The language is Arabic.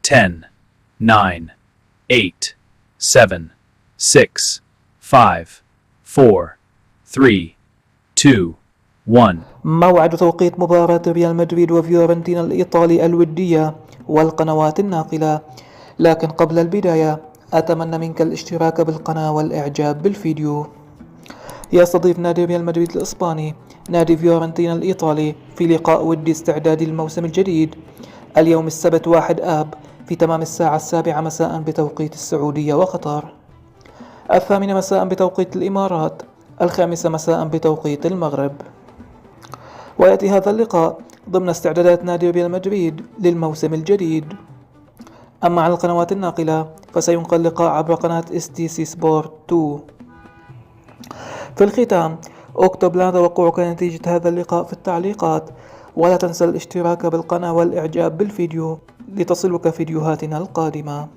10, 9, 8, 7, 6, 5, 4, 3, 2, 1. موعد توقيت مباراة ريال مدريد وفيورنتينا الإيطالي الودية والقنوات الناقلة. لكن قبل البداية أتمنى منك الاشتراك بالقناة والإعجاب بالفيديو. يستضيف نادي ريال مدريد الإسباني نادي فيورنتينا الإيطالي في لقاء ودي استعدادي للموسم الجديد اليوم السبت 1 آب في تمام الساعة 7 مساء بتوقيت السعودية وقطر، 8 مساء بتوقيت الإمارات، 5 مساء بتوقيت المغرب. ويأتي هذا اللقاء ضمن استعدادات نادي ريال مدريد للموسم الجديد. أما على القنوات الناقلة فسينقل اللقاء عبر قناة STC سبورت 2. في الختام اكتب لنا توقعك نتيجة هذا اللقاء في التعليقات، ولا تنسى الاشتراك بالقناة والإعجاب بالفيديو لتصلك فيديوهاتنا القادمة.